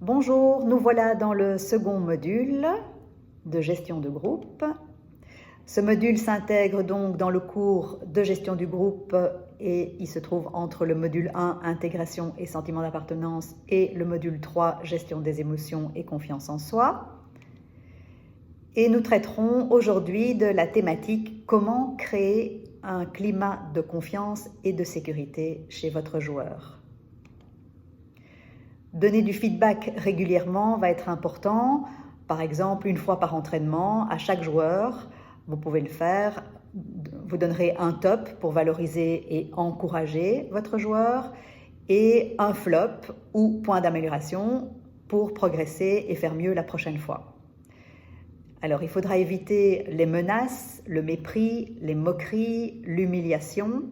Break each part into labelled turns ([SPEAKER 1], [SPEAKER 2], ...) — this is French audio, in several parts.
[SPEAKER 1] Bonjour, nous voilà dans le second module de gestion de groupe. Ce module s'intègre donc dans le cours de gestion du groupe et il se trouve entre le module 1, intégration et sentiment d'appartenance, et le module 3, gestion des émotions et confiance en soi. Et nous traiterons aujourd'hui de la thématique comment créer un climat de confiance et de sécurité chez votre joueur. Donner du feedback régulièrement va être important, par exemple une fois par entraînement à chaque joueur. Vous pouvez le faire, vous donnerez un top pour valoriser et encourager votre joueur et un flop ou point d'amélioration pour progresser et faire mieux la prochaine fois. Alors il faudra éviter les menaces, le mépris, les moqueries, l'humiliation,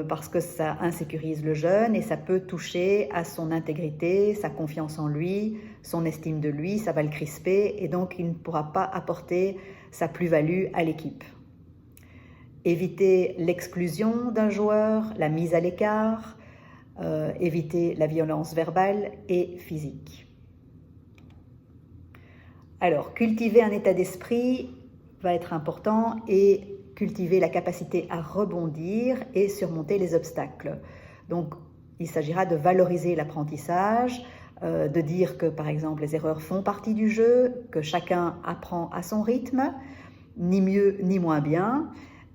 [SPEAKER 1] parce que ça insécurise le jeune et ça peut toucher à son intégrité, sa confiance en lui, son estime de lui, ça va le crisper et donc il ne pourra pas apporter sa plus-value à l'équipe. Éviter l'exclusion d'un joueur, la mise à l'écart, éviter la violence verbale et physique. Alors, cultiver un état d'esprit va être important et cultiver la capacité à rebondir et surmonter les obstacles. Donc, il s'agira de valoriser l'apprentissage, de dire que, par exemple, les erreurs font partie du jeu, que chacun apprend à son rythme, ni mieux ni moins bien.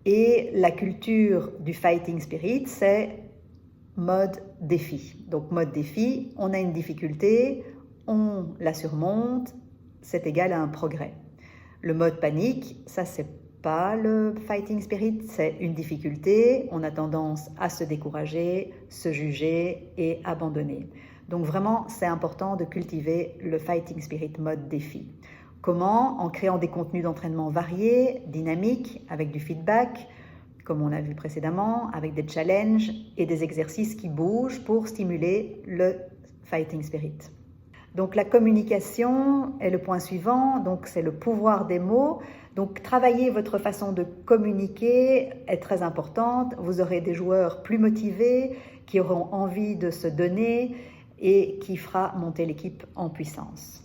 [SPEAKER 1] Et la culture du fighting spirit, c'est mode défi. Donc, mode défi, on a une difficulté, on la surmonte, c'est égal à un progrès. Le mode panique, ça c'est pas le fighting spirit, c'est une difficulté, on a tendance à se décourager, se juger et abandonner. Donc vraiment, c'est important de cultiver le fighting spirit mode défi. Comment? En créant des contenus d'entraînement variés, dynamiques, avec du feedback, comme on a vu précédemment, avec des challenges et des exercices qui bougent pour stimuler le fighting spirit. Donc la communication est le point suivant, donc c'est le pouvoir des mots. Donc travailler votre façon de communiquer est très importante. Vous aurez des joueurs plus motivés, qui auront envie de se donner et qui fera monter l'équipe en puissance.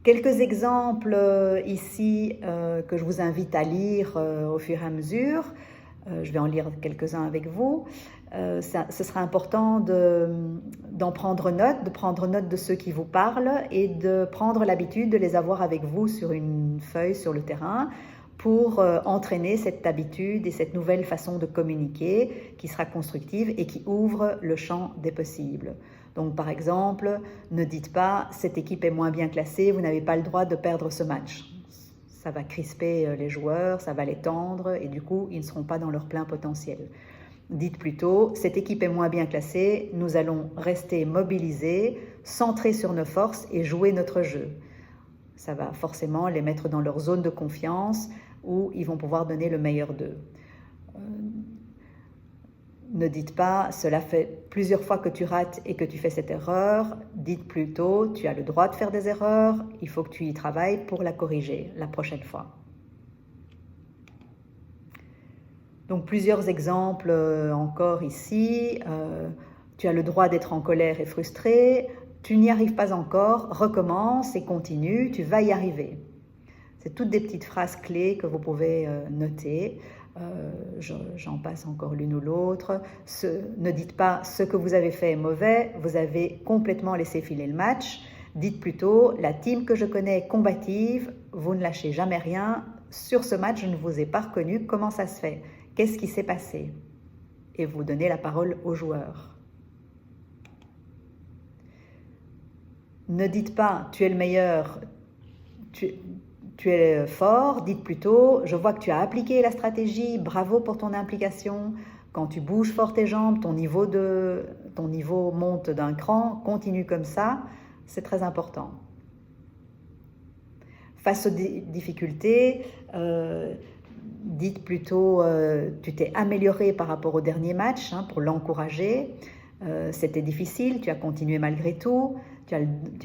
[SPEAKER 1] Quelques exemples ici que je vous invite à lire au fur et à mesure. Je vais en lire quelques-uns avec vous. Ce sera important d'en prendre note, de prendre note de ceux qui vous parlent et de prendre l'habitude de les avoir avec vous sur une feuille sur le terrain pour entraîner cette habitude et cette nouvelle façon de communiquer qui sera constructive et qui ouvre le champ des possibles. Donc par exemple, ne dites pas « cette équipe est moins bien classée, vous n'avez pas le droit de perdre ce match ». Ça va crisper les joueurs, ça va les tendre et du coup, ils ne seront pas dans leur plein potentiel. Dites plutôt, cette équipe est moins bien classée, nous allons rester mobilisés, centrés sur nos forces et jouer notre jeu. Ça va forcément les mettre dans leur zone de confiance où ils vont pouvoir donner le meilleur d'eux. Ne dites pas, cela fait plusieurs fois que tu rates et que tu fais cette erreur. Dites plutôt, tu as le droit de faire des erreurs, il faut que tu y travailles pour la corriger la prochaine fois. Donc plusieurs exemples encore ici. Tu as le droit d'être en colère et frustré. Tu n'y arrives pas encore, recommence et continue, tu vas y arriver. C'est toutes des petites phrases clés que vous pouvez noter. J'en passe encore l'une ou l'autre. Ne dites pas ce que vous avez fait est mauvais, vous avez complètement laissé filer le match. Dites plutôt la team que je connais est combative, vous ne lâchez jamais rien. Sur ce match, je ne vous ai pas reconnu, comment ça se fait? Qu'est-ce qui s'est passé? Et vous donnez la parole aux joueurs. Ne dites pas tu es le meilleur, tu es fort, dites plutôt, je vois que tu as appliqué la stratégie, bravo pour ton implication. Quand tu bouges fort tes jambes, ton niveau monte d'un cran, continue comme ça, c'est très important. Face aux difficultés, dites plutôt, tu t'es amélioré par rapport au dernier match pour l'encourager. C'était difficile, tu as continué malgré tout, tu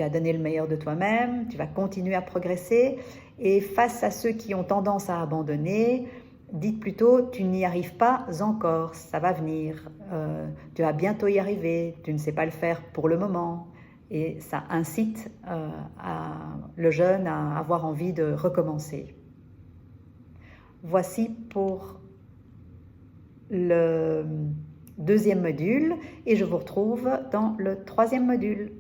[SPEAKER 1] as donné le meilleur de toi-même, tu vas continuer à progresser. Et face à ceux qui ont tendance à abandonner, dites plutôt « tu n'y arrives pas encore, ça va venir, tu vas bientôt y arriver, tu ne sais pas le faire pour le moment ». Et ça incite le jeune à avoir envie de recommencer. Voici pour le deuxième module et je vous retrouve dans le troisième module.